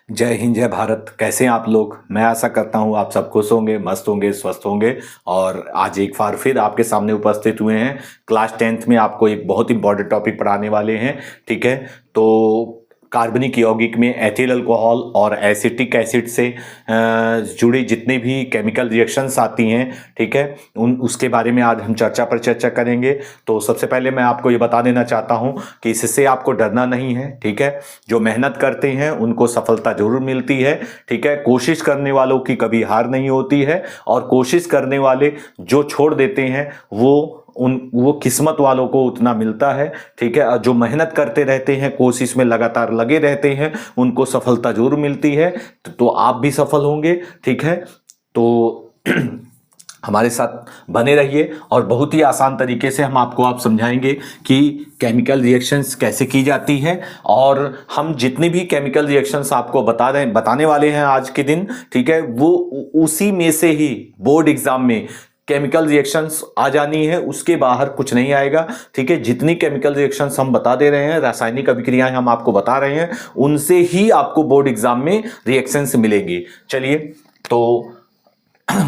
जय हिंद, जय भारत। कैसे हैं आप लोग? मैं आशा करता हूं आप सब खुश होंगे, मस्त होंगे, स्वस्थ होंगे। और आज एक बार फिर आपके सामने उपस्थित हुए हैं। क्लास 10th में आपको एक बहुत इंपॉर्टेंट टॉपिक पढ़ाने वाले हैं। ठीक है, तो कार्बनिक यौगिक में एथिल अल्कोहल और एसिटिक एसिड से जुड़ी जितने भी केमिकल रिएक्शंस आती हैं, ठीक है, उसके बारे में आज हम चर्चा करेंगे। तो सबसे पहले मैं आपको ये बता देना चाहता हूँ कि इससे आपको डरना नहीं है। ठीक है, जो मेहनत करते हैं उनको सफलता जरूर मिलती है। ठीक है, कोशिश करने वालों की कभी हार नहीं होती है, और कोशिश करने वाले जो छोड़ देते हैं वो किस्मत वालों को उतना मिलता है। ठीक है, और जो मेहनत करते रहते हैं, कोशिश में लगातार लगे रहते हैं, उनको सफलता जरूर मिलती है। तो आप भी सफल होंगे। ठीक है, तो हमारे साथ बने रहिए और बहुत ही आसान तरीके से हम आपको समझाएंगे कि केमिकल रिएक्शंस कैसे की जाती है। और हम जितनी भी केमिकल रिएक्शंस आपको बताने वाले हैं आज के दिन, ठीक है, वो उसी में से ही बोर्ड एग्जाम में केमिकल रिएक्शंस आ जानी है, उसके बाहर कुछ नहीं आएगा। ठीक है, जितनी केमिकल रिएक्शंस हम बता दे रहे हैं, रासायनिक अभिक्रियाएं हम आपको बता रहे हैं, उनसे ही आपको बोर्ड एग्जाम में रिएक्शंस मिलेंगी। चलिए, तो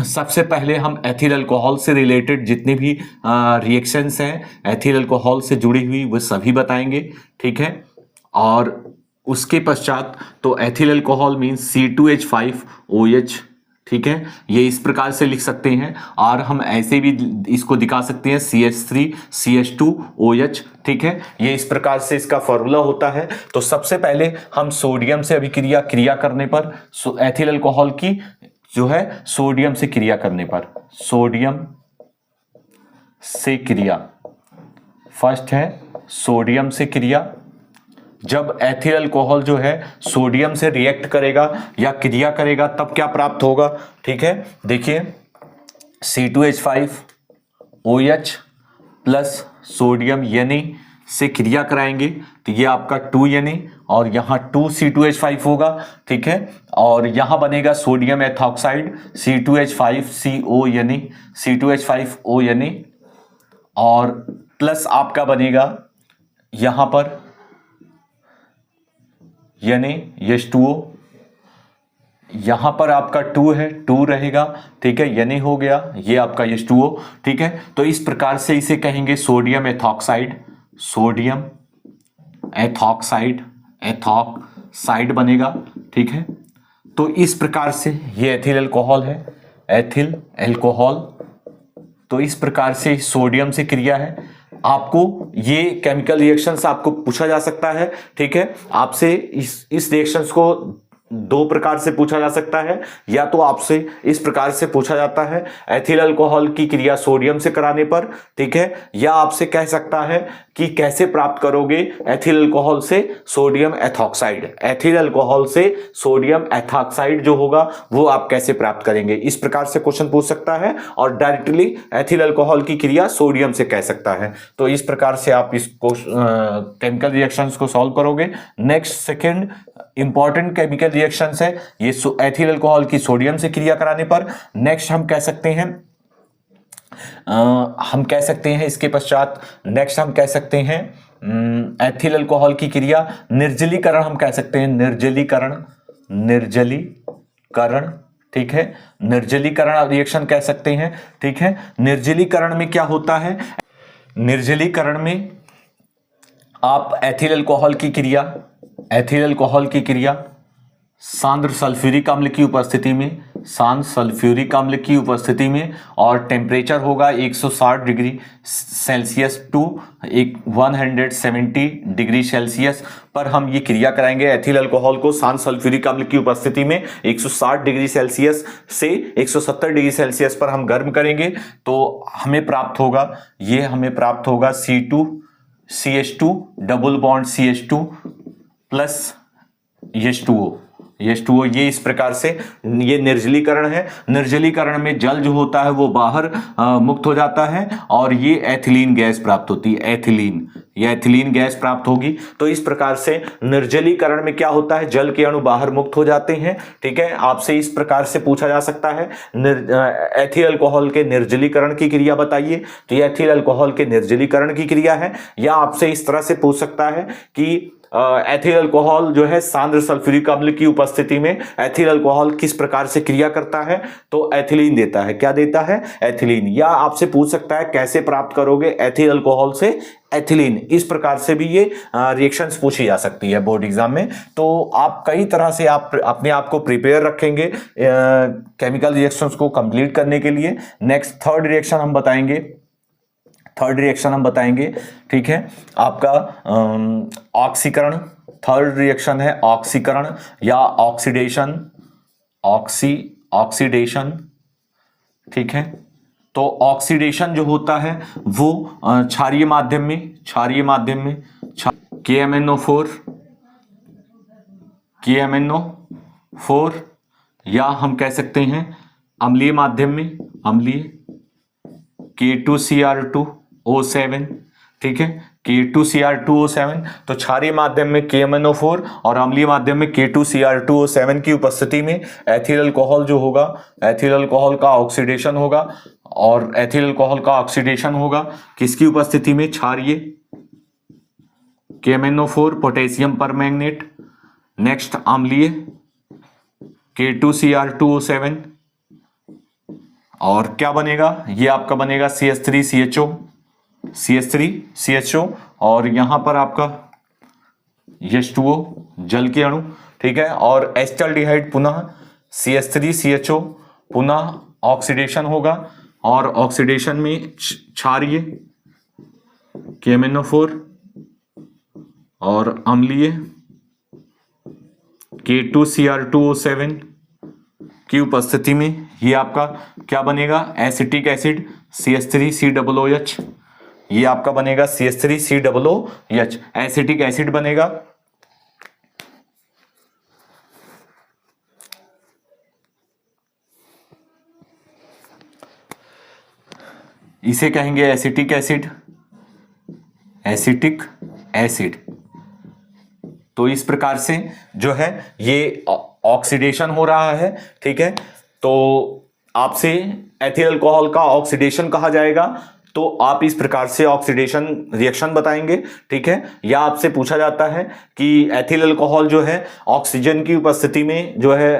सबसे पहले हम एथिल अल्कोहल से रिलेटेड जितनी भी रिएक्शंस हैं, एथिल अल्कोहल से जुड़ी हुई, वो सभी बताएंगे। ठीक है, और उसके पश्चात तो एथिल अल्कोहल मीन्स C2H5OH। ठीक है, ये इस प्रकार से लिख सकते हैं, और हम ऐसे भी इसको दिखा सकते हैं CH3CH2OH। ठीक है, ये इस प्रकार से इसका फॉर्मूला होता है। तो सबसे पहले हम सोडियम से क्रिया करने पर, एथिल अल्कोहल की जो है सोडियम से क्रिया करने पर, सोडियम से क्रिया, फर्स्ट है सोडियम से क्रिया। जब एथिल अल्कोहल जो है सोडियम से रिएक्ट करेगा या क्रिया करेगा, तब क्या प्राप्त होगा? ठीक है, देखिए, C2H5OH प्लस सोडियम Na से क्रिया कराएंगे तो ये आपका 2Na, और यहाँ 2C2H5 होगा। ठीक है, और यहाँ बनेगा सोडियम एथॉक्साइड C2H5CONa, और प्लस आपका बनेगा यहाँ पर Na, यहाँ पर आपका 2 है, 2 रहेगा। ठीक है, Na हो गया, ये आपका H2O। ठीक है, तो इस प्रकार से इसे कहेंगे सोडियम एथॉक्साइड, सोडियम एथॉक्साइड बनेगा। ठीक है, तो इस प्रकार से ये एथिल अल्कोहल है, एथिल अल्कोहल। तो इस प्रकार से सोडियम से क्रिया है। आपको ये केमिकल रिएक्शंस आपको पूछा जा सकता है। ठीक है, आपसे इस रिएक्शंस को दो प्रकार से पूछा जा सकता है, या तो आपसे इस प्रकार से पूछा जाता है, एथिल अल्कोहल की क्रिया सोडियम से कराने पर। ठीक है, या आपसे कह सकता है कि कैसे प्राप्त करोगे एथिल अल्कोहल से सोडियम एथॉक्साइड, एथिल अल्कोहल से सोडियम एथॉक्साइड जो होगा वो आप कैसे प्राप्त करेंगे, इस प्रकार से क्वेश्चन पूछ सकता है। और डायरेक्टली एथिल अल्कोहल की क्रिया सोडियम से कह सकता है। तो इस प्रकार से आप इस केमिकल रिएक्शंस को सॉल्व करोगे। Next second important chemical reactions है ये एथिल अल्कोहल की सोडियम से क्रिया कराने पर। नेक्स्ट हम कह सकते हैं इसके पश्चात नेक्स्ट हम कह सकते हैं एथिल अल्कोहल की क्रिया निर्जलीकरण, हम कह सकते हैं निर्जलीकरण। ठीक है, निर्जलीकरण रिएक्शन कह सकते हैं। ठीक है, निर्जलीकरण में क्या होता है? निर्जलीकरण में आप एथिल अल्कोहल की क्रिया सांद्र सल्फ्यूरिक अम्ल की उपस्थिति में, और टेम्परेचर होगा 160 degree Celsius to 170 degree Celsius पर हम ये क्रिया कराएंगे। एथिल अल्कोहल को सांद्र सल्फ्यूरिक अम्ल की उपस्थिति में 160 डिग्री सेल्सियस से 170 डिग्री सेल्सियस पर हम गर्म करेंगे। तो हमें प्राप्त होगा C2CH2 double bond CH2 plus H2O। ये इस प्रकार से ये निर्जलीकरण है। निर्जलीकरण में जल जो होता है वो बाहर मुक्त हो जाता है, और ये एथिलीन गैस प्राप्त होती है, एथिलीन गैस प्राप्त होगी। तो इस प्रकार से निर्जलीकरण में क्या होता है? जल के अणु बाहर मुक्त हो जाते हैं। ठीक है, आपसे इस प्रकार से पूछा जा सकता है एथिल अल्कोहल के निर्जलीकरण की क्रिया बताइए, तो ये एथिल अल्कोहल के निर्जलीकरण की क्रिया है। या आपसे इस तरह से पूछ सकता है कि एथिल अल्कोहल जो है सांद्र सल्फ्यूरिक अम्ल की उपस्थिति में एथिल अल्कोहल किस प्रकार से क्रिया करता है, तो एथिलीन देता है। क्या देता है? एथिलीन। या आपसे पूछ सकता है कैसे प्राप्त करोगे एथिल अल्कोहल से एथिलीन, इस प्रकार से भी ये रिएक्शंस पूछी जा सकती है बोर्ड एग्जाम में। तो आप कई तरह से आप अपने आप को प्रिपेयर रखेंगे केमिकल रिएक्शंस को कंप्लीट करने के लिए। नेक्स्ट थर्ड रिएक्शन हम बताएंगे, ठीक है, आपका ऑक्सीकरण। थर्ड रिएक्शन है ऑक्सीकरण या ऑक्सीडेशन, ऑक्सीडेशन, ठीक है। तो ऑक्सीडेशन जो होता है वो क्षारीय माध्यम में KMNO4 या हम कह सकते हैं अम्लीय माध्यम में K2Cr2O7, ठीक है, K2Cr2O7। तो क्षारीय माध्यम में KMNO4 और अम्लीय माध्यम में K2Cr2O7 की उपस्थिति में एथिल अल्कोहल जो होगा, एथिल अल्कोहल का ऑक्सीडेशन होगा। और एथिल अल्कोहल का ऑक्सीडेशन होगा किसकी उपस्थिति में? क्षारीय KMNO4 पोटेशियम परमैंगनेट। नेक्स्ट अम्लीय K2Cr2O7 और क्या बनेगा? ये आपका बनेगा CH3CHO और यहां पर आपका H2O जल के अणु, ठीक है। और एस्टल्डिहाइड पुनः CH3CHO पुनः ऑक्सीडेशन होगा और ऑक्सीडेशन में क्षारीय KMNO4 और अम्लीय K2Cr2O7 की उपस्थिति में ये आपका क्या बनेगा? Acetic acid CH3COOH। ये आपका बनेगा CH3COOH, एसिटिक एसिड बनेगा। इसे कहेंगे एसिटिक एसिड। तो इस प्रकार से जो है ये ऑक्सीडेशन हो रहा है, ठीक है। तो आपसे एथिल अल्कोहल का ऑक्सीडेशन कहा जाएगा, तो आप इस प्रकार से ऑक्सीडेशन रिएक्शन बताएंगे, ठीक है। या आपसे पूछा जाता है कि एथिल अल्कोहल जो है ऑक्सीजन की उपस्थिति में जो है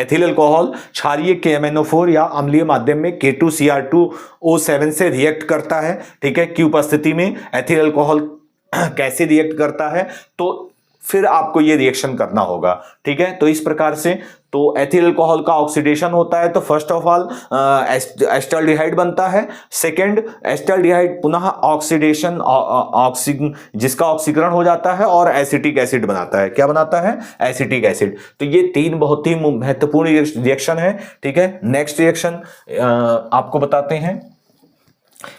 एथिल अल्कोहल क्षारीय KMNO4 या अम्लीय माध्यम में K2Cr2O7 से रिएक्ट करता है, ठीक है, की उपस्थिति में एथिल अल्कोहल कैसे रिएक्ट करता है, तो फिर आपको ये रिएक्शन करना होगा, ठीक है। तो इस प्रकार से तो एथिल अल्कोहल का ऑक्सीडेशन होता है तो फर्स्ट ऑफ ऑल एस्टल्डिहाइड बनता है। सेकंड, एस्टल्डिहाइड पुनः ऑक्सीडेशन जिसका ऑक्सीकरण हो जाता है और एसिटिक एसिड बनाता है। क्या बनाता है? Acetic acid. तो ये तीन बहुत ही महत्वपूर्ण रिएक्शन है, ठीक है। नेक्स्ट रिएक्शन आपको बताते हैं।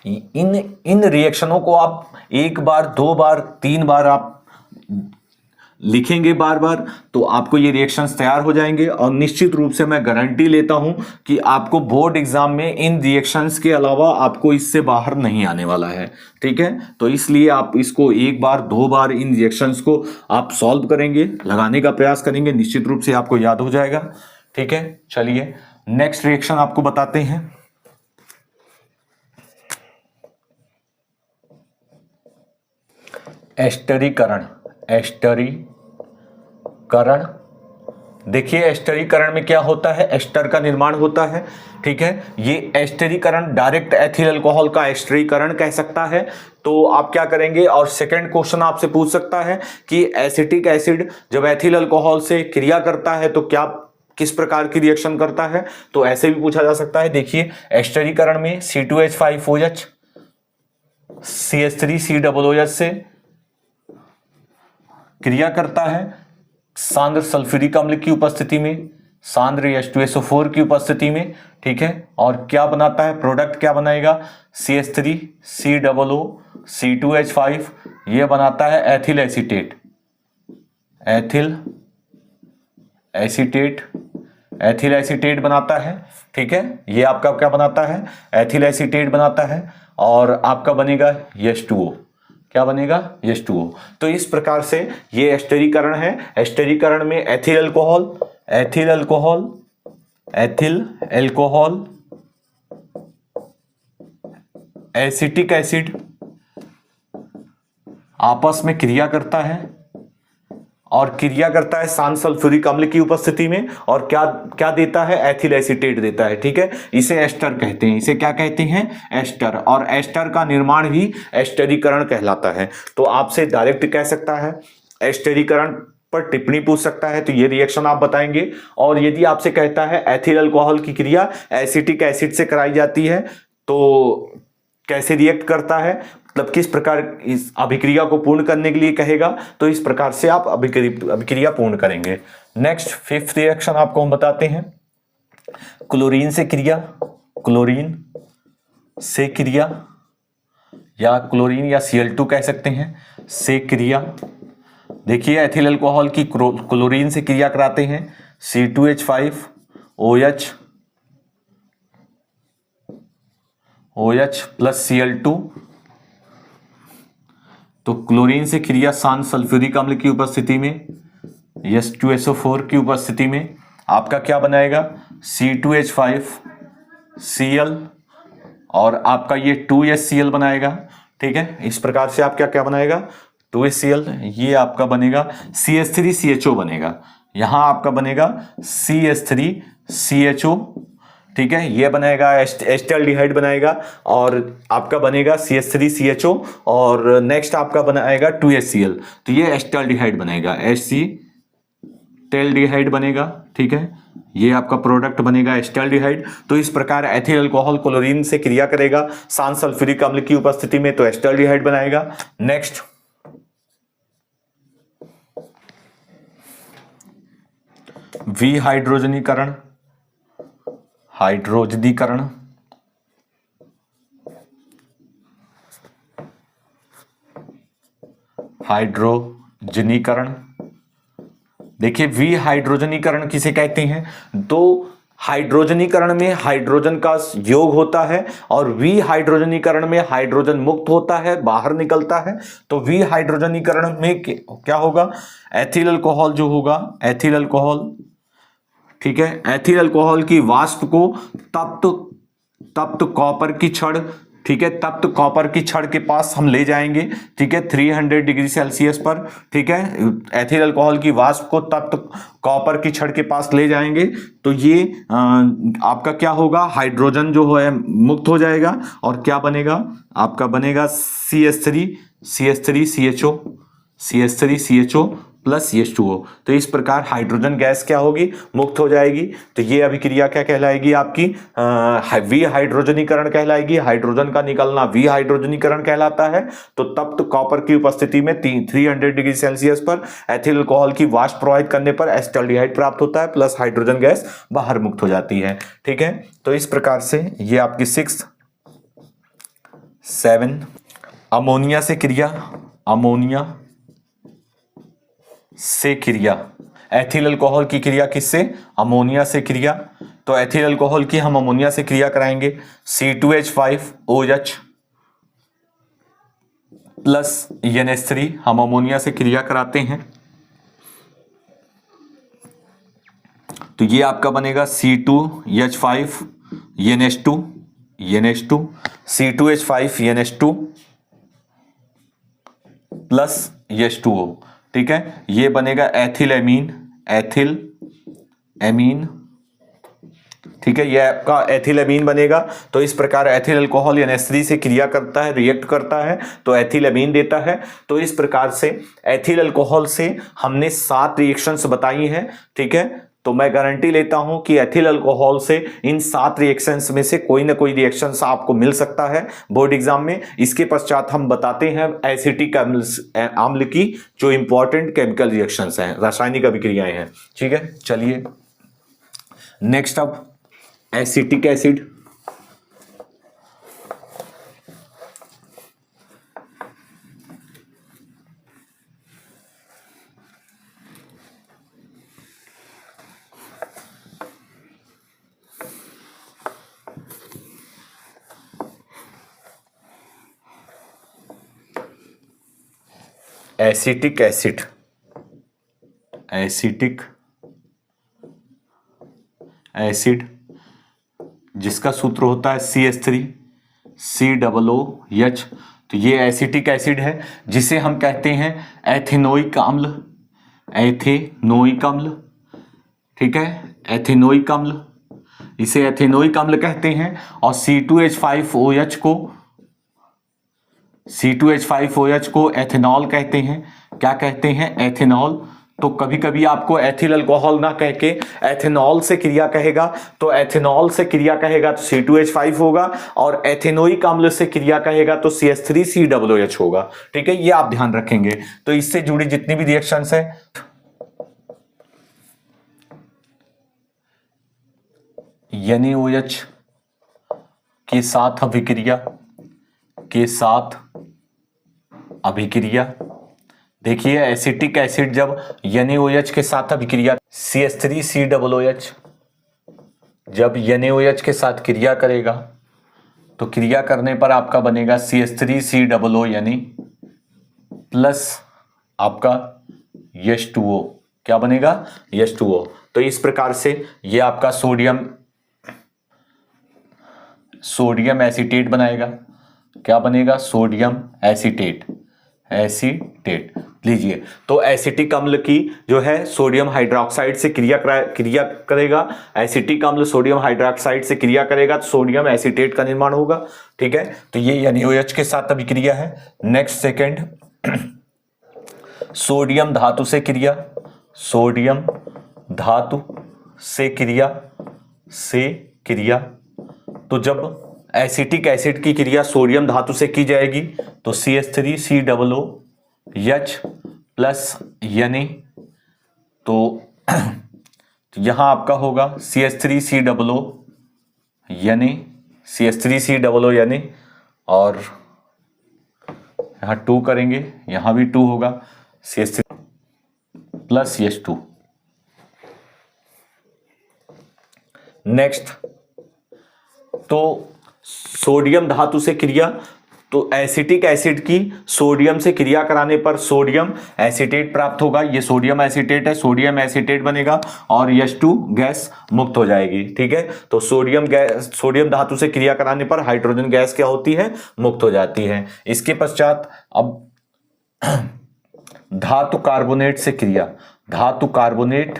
इन रिएक्शनों को आप एक बार, दो बार, तीन बार आप लिखेंगे बार बार, तो आपको ये रिएक्शंस तैयार हो जाएंगे। और निश्चित रूप से मैं गारंटी लेता हूं कि आपको बोर्ड एग्जाम में इन रिएक्शंस के अलावा आपको इससे बाहर नहीं आने वाला है, ठीक है। तो इसलिए आप इसको एक बार, दो बार इन रिएक्शंस को आप सॉल्व करेंगे, लगाने का प्रयास करेंगे, निश्चित रूप से आपको याद हो जाएगा, ठीक है। चलिए नेक्स्ट रिएक्शन आपको बताते हैं। एस्टरीकरण। देखिए एस्टरीकरण में क्या होता है? एस्टर का निर्माण होता है, ठीक है। ये एस्टरीकरण डायरेक्ट एथिल अल्कोहल का एस्टरीकरण कह सकता है। तो आप क्या करेंगे? और सेकंड क्वेश्चन आपसे पूछ सकता है कि एसिटिक एसिड जब एथिल अल्कोहल से क्रिया करता है तो क्या किस प्रकार की रिएक्शन करता है? तो ऐसे भी पूछा जा सकता है। देखिए एस्टरीकरण में C2H5OH CH3COOH से क्रिया करता है सांद्र सल्फ्यूरिक अम्ल की उपस्थिति में, सांद्र H2SO4 की उपस्थिति में, ठीक है। और क्या बनाता है? प्रोडक्ट क्या बनाएगा? CH3COO C2H5, ये बनाता है एथिल एसीटेट बनाता है, ठीक है। ये आपका क्या बनाता है? एथिल एसीटेट बनाता है और आपका बनेगा H2O। क्या बनेगा? H2O। तो इस प्रकार से ये एस्टरीकरण है। एस्टरीकरण में एथिल अल्कोहल एसिटिक एसिड आपस में क्रिया करता है और क्रिया करता है शांत सल्फ्यूरिक अम्ल की उपस्थिति में, और क्या क्या देता है, एथिल एसीटेट देता है। ठीक है, इसे एस्टर कहते हैं। इसे क्या कहते हैं, एस्टर। और एस्टर का निर्माण ही एस्टरीकरण कहलाता है। तो आपसे डायरेक्ट कह सकता है, एस्टरीकरण पर टिप्पणी पूछ सकता है तो ये रिएक्शन आप बताएंगे। और यदि आपसे कहता है एथिल अल्कोहल की क्रिया एसिटिक एसिड से कराई जाती है तो कैसे रिएक्ट करता है, मतलब किस प्रकार इस अभिक्रिया को पूर्ण करने के लिए कहेगा, तो इस प्रकार से आप अभिक्रिया पूर्ण करेंगे। नेक्स्ट 5th रिएक्शन आपको हम बताते हैं, क्लोरीन से क्रिया। क्लोरीन से क्रिया या क्लोरीन या Cl2 कह सकते हैं, से क्रिया। देखिए एथिल अल्कोहल की क्लोरीन से क्रिया कराते हैं, C2H5OH OH प्लस Cl2। तो क्लोरीन से क्रिया शांत सल्फ्यूरिक अम्ल की उपस्थिति में, H2SO4 की उपस्थिति में आपका क्या बनाएगा, C2H5Cl और आपका ये 2HCl बनाएगा। ठीक है, इस प्रकार से आप क्या क्या बनाएगा, 2HCl, ये आपका बनेगा CH3CHO बनेगा। यहां आपका बनेगा CH3CHO। ठीक है, ये बनाएगा एस्टल्डिहाइड बनाएगा और आपका बनेगा CH3CHO और नेक्स्ट आपका बनाएगा 2HCl। तो ये एस्टल्डिहाइड बनेगा, एस्टेल्डिहाइड बनेगा। ठीक है, ये आपका प्रोडक्ट बनेगा एस्टल्डिहाइड। तो इस प्रकार एथिल अल्कोहल क्लोरीन से क्रिया करेगा शांत सल्फ्यूरिक अम्ल की उपस्थिति में, तो एस्टल्डिहाइड बनाएगा। नेक्स्ट विहाइड्रोजनीकरण। हाइड्रोजनीकरण, हाइड्रोजनीकरण। देखिए विहाइड्रोजनीकरण किसे कहते हैं, तो हाइड्रोजनीकरण में हाइड्रोजन का योग होता है और विहाइड्रोजनीकरण में हाइड्रोजन मुक्त होता है, बाहर निकलता है। तो विहाइड्रोजनीकरण में क्या होगा, एथिल अल्कोहल जो होगा, एथिल अल्कोहल, ठीक है, एथिल अल्कोहल की वाष्प को तप्त कॉपर की छड़, ठीक है, तप्त कॉपर की छड़ के पास हम ले जाएंगे। ठीक है, 300 डिग्री सेल्सियस पर। ठीक है, एथिल अल्कोहल की वाष्प को तप्त कॉपर की छड़ के पास ले जाएंगे तो ये आपका क्या होगा, हाइड्रोजन जो है मुक्त हो जाएगा और क्या बनेगा, आपका बनेगा CH3CHO प्लस H2O। तो इस प्रकार हाइड्रोजन गैस क्या होगी, मुक्त हो जाएगी। तो ये अभिक्रिया क्या कहलाएगी आपकी, विहाइड्रोजनीकरण कहलाएगी। हाइड्रोजन का निकलना विहाइड्रोजनीकरण कहलाता है। तो तप्त कॉपर की उपस्थिति में 300 डिग्री सेल्सियस पर एथिल अल्कोहल की वाष्प प्रवाहित करने पर एस्टल्डिहाइड प्राप्त होता है प्लस हाइड्रोजन गैस बाहर मुक्त हो जाती है। ठीक है, तो इस प्रकार से ये आपकी 6, 7 अमोनिया से क्रिया। अमोनिया से क्रिया, एथिल अल्कोहल की क्रिया किससे, अमोनिया से क्रिया। तो एथिल अल्कोहल की हम अमोनिया से क्रिया कराएंगे, C2H5OH प्लस NH3 हम अमोनिया से क्रिया कराते हैं। तो ये आपका बनेगा C2H5NH2 C2H5NH2 प्लस H2O। ठीक है, ये बनेगा एथिल एमीन, एथिल एमीन। ठीक है, ये आपका एथिल एमीन बनेगा। तो इस प्रकार एथिल अल्कोहल NH3 से क्रिया करता है, रिएक्ट करता है तो एथिल एमीन देता है। तो इस प्रकार से एथिल अल्कोहल से हमने 7 रिएक्शंस बताई हैं। ठीक है, तो मैं गारंटी लेता हूं कि एथिल अल्कोहल से इन 7 रिएक्शंस में से कोई ना कोई रिएक्शंस आपको मिल सकता है बोर्ड एग्जाम में। इसके पश्चात हम बताते हैं एसिटिक अम्ल की जो इंपॉर्टेंट केमिकल रिएक्शंस हैं, रासायनिक अभिक्रियाएं हैं। ठीक है, चलिए नेक्स्ट अब acetic acid. Acetic acid, acetic acid जिसका सूत्र होता है CH3COOH। तो ये एसिटिक एसिड है जिसे हम कहते हैं एथेनोइक अम्ल, एथेनोइक अम्ल, ठीक है, एथेनोइक अम्ल, इसे एथेनोइक अम्ल कहते हैं। और C2H5OH को एथेनॉल कहते हैं। क्या कहते हैं? एथेनॉल। तो कभी कभी आपको एथिल अल्कोहल ना कह के एथेनॉल से क्रिया कहेगा, तो एथेनॉल से क्रिया कहेगा तो C2H5 होगा, और एथेनोइक अम्ल से क्रिया कहेगा तो CH3COOH होगा। ठीक है, ये आप ध्यान रखेंगे। तो इससे जुड़ी जितनी भी रिएक्शंस है, NaOH के साथ अभिक्रिया, देखिए एसिटिक एसिड जब NaOH के साथ अभिक्रिया, CH3COOH जब NaOH के साथ क्रिया करेगा तो क्रिया करने पर आपका बनेगा CH3COOH प्लस आपका H2O। क्या बनेगा? H2O। तो इस प्रकार से ये आपका सोडियम एसीटेट बनाएगा। क्या बनेगा? Sodium acetate. लीजिए, तो एसिटिक अम्ल की जो है सोडियम हाइड्रोक्साइड से क्रिया करेगा, एसिटिक अम्ल सोडियम हाइड्रोक्साइड से क्रिया करेगा तो सोडियम एसीटेट का निर्माण होगा। ठीक है, तो ये NaOH के साथ अभिक्रिया है। नेक्स्ट सेकंड, सोडियम धातु से क्रिया, सोडियम धातु से क्रिया, तो जब एसिटिक एसिड की क्रिया सोडियम धातु से की जाएगी तो CH3COOH प्लस Na, तो यहां आपका होगा CH3COOH, और यहां 2 करेंगे, यहां भी 2 होगा, CH3 प्लस H2। नेक्स्ट, तो सोडियम धातु से क्रिया, तो एसिटिक एसिड की सोडियम से क्रिया कराने पर सोडियम एसीटेट प्राप्त होगा। ये सोडियम एसीटेट है, सोडियम एसीटेट बनेगा और H2 गैस मुक्त हो जाएगी। ठीक है, तो सोडियम धातु से क्रिया कराने पर हाइड्रोजन गैस क्या होती है? मुक्त हो जाती है। इसके पश्चात अब धातु कार्बोनेट से क्रिया, धातु कार्बोनेट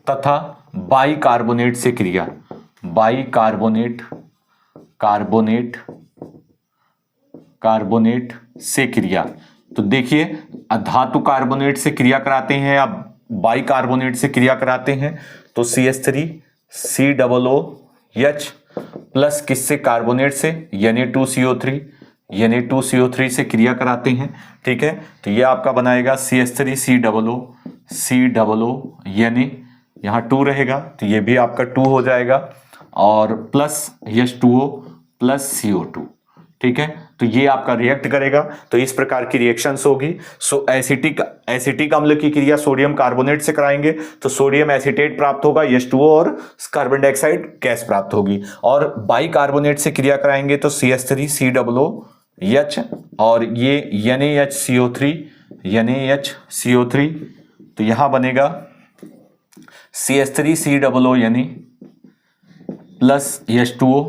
तथा बाइकार्बोनेट से क्रिया, कार्बोनेट से क्रिया। तो देखिए, धातु कार्बोनेट से क्रिया कराते हैं, अब बाइकार्बोनेट से क्रिया कराते हैं तो CH3COOH प्लस किससे? कार्बोनेट से, Na2CO3 से क्रिया कराते हैं। ठीक है, तो ये आपका बनाएगा CH3COOH, यहाँ 2 रहेगा तो ये भी आपका 2 हो जाएगा, और प्लस H2O प्लस CO2। ठीक है, तो ये आपका रिएक्ट करेगा। तो इस प्रकार की रिएक्शंस होगी। एसिटिक अम्ल की क्रिया सोडियम कार्बोनेट से कराएंगे तो सोडियम एसीटेट प्राप्त होगा, H2O और कार्बन डाइऑक्साइड गैस प्राप्त होगी। और बाइकार्बोनेट से क्रिया कराएंगे तो CH3COOH और ये NaHCO3, तो यहां बनेगा CH3COOH plus H2O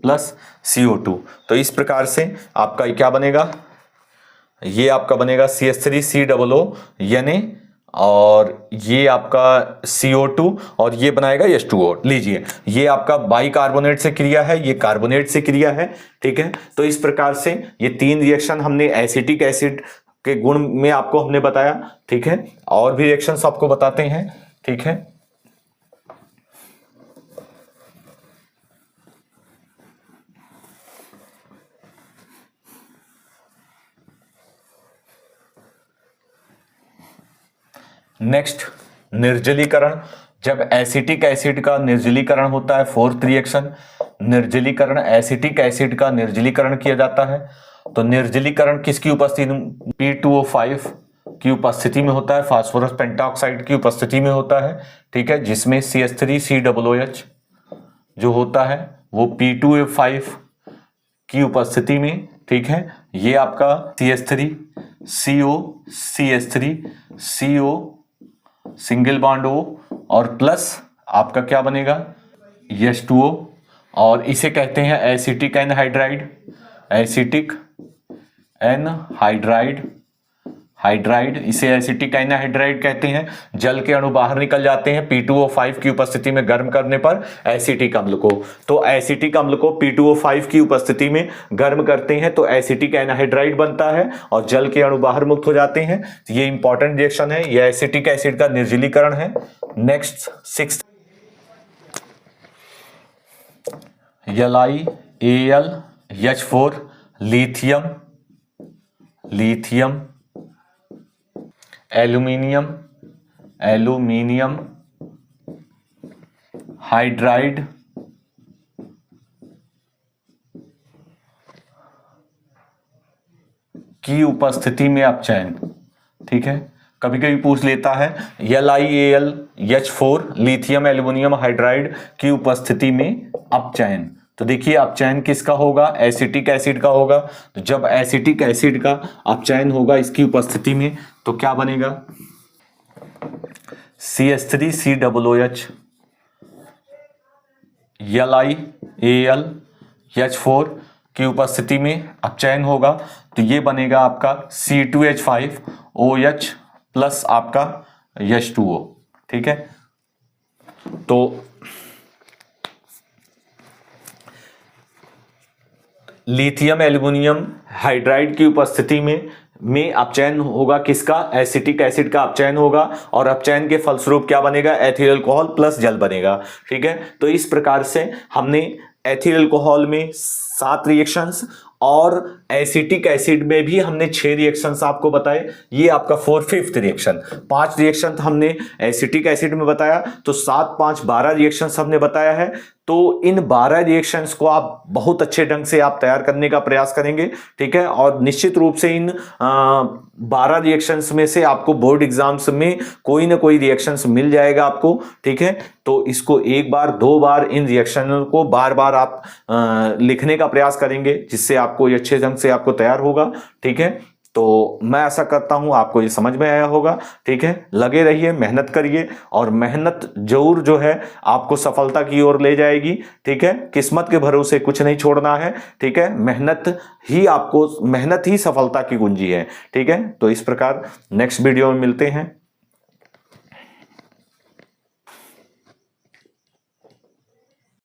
plus CO2। तो इस प्रकार से आपका क्या बनेगा? ये आपका बनेगा CH3COOH और ये आपका CO2 और ये बनाएगा H2O। लीजिए, ये आपका बाइकार्बोनेट से क्रिया है, ये कार्बोनेट से क्रिया है। ठीक है, तो इस प्रकार से ये 3 रिएक्शन हमने एसिटिक एसिड के गुण में आपको हमने बताया। ठीक है, और भी रिएक्शंस आपको बताते हैं। ठीक है, नेक्स्ट, निर्जलीकरण। जब एसिटिक एसिड का निर्जलीकरण होता है, 4th रिएक्शन निर्जलीकरण, एसिटिक एसिड का निर्जलीकरण किया जाता है। तो निर्जलीकरण किसकी उपस्थिति? P2O5 की उपस्थिति में होता है, फास्फोरस पेंटाऑक्साइड की उपस्थिति में होता है। ठीक है, जिसमें CH3COOH जो होता है वो P2O5 की उपस्थिति में। ठीक है, ये आपका CH3CO सिंगल बॉन्ड O और प्लस आपका क्या बनेगा? H2O और इसे कहते हैं acetic anhydride, acetic anhydride, hydride, इसे एसिटिक एनहाइड्राइड कहते हैं। जल के अणु बाहर निकल जाते हैं P2O5 की उपस्थिति में गर्म करने पर एसिटिक अम्ल को। तो एसिटिक अम्ल को P2O5 की उपस्थिति में गर्म करते हैं तो एसिटिक एनहाइड्राइड बनता है और जल के अणु बाहर मुक्त हो जाते हैं। ये इंपॉर्टेंट रिएक्शन है, यह एसिटिक एसिड का निर्जलीकरण है। Next 6 LiAlH4 lithium, lithium, aluminium, aluminium hydride, की उपस्थिति में अपचयन। ठीक है, कभी कभी पूछ लेता है LiAlH4 लिथियम एल्यूमिनियम हाइड्राइड की उपस्थिति में अपचयन। तो देखिए अपचयन किसका होगा, एसिटिक एसिड का होगा। तो जब एसिटिक एसिड का अपचयन होगा इसकी उपस्थिति में तो क्या बनेगा, CH3COOH, LiAlH4 की उपस्थिति में अपचयन होगा तो ये बनेगा आपका C2H5OH प्लस आपका H2O। ठीक है, तो लिथियम एल्यूमिनियम हाइड्राइड की उपस्थिति में अपचयन होगा किसका, एसिटिक एसिड का अपचयन होगा और अपचयन के फलस्वरूप क्या बनेगा, एथिल अल्कोहल प्लस जल बनेगा। ठीक है, तो इस प्रकार से हमने एथिल अल्कोहल में 7 रिएक्शंस और एसिटिक एसिड में भी हमने 6 रिएक्शंस आपको बताए। ये आपका 5th रिएक्शन। 5 रिएक्शन हमने एसिटिक एसिड में बताया तो 7 5 12 रिएक्शंस हमने बताया है। तो इन 12 रिएक्शंस को आप बहुत अच्छे ढंग से आप तैयार करने का प्रयास करेंगे। ठीक है, और निश्चित रूप से इन 12 रिएक्शंस में से आपको बोर्ड एग्जाम्स में कोई ना कोई रिएक्शंस मिल जाएगा आपको। ठीक है, तो इसको एक बार 2 बार इन रिएक्शन को बार बार आप लिखने का प्रयास करेंगे जिससे आपको ये अच्छे ढंग से आपको तैयार होगा। ठीक है, तो मैं ऐसा करता हूं आपको ये समझ में आया होगा। ठीक है, लगे रहिए, मेहनत करिए और मेहनत जरूर जो है आपको सफलता की ओर ले जाएगी। ठीक है, किस्मत के भरोसे कुछ नहीं छोड़ना है। ठीक है, मेहनत ही सफलता की कुंजी है। ठीक है, तो इस प्रकार नेक्स्ट वीडियो में मिलते हैं।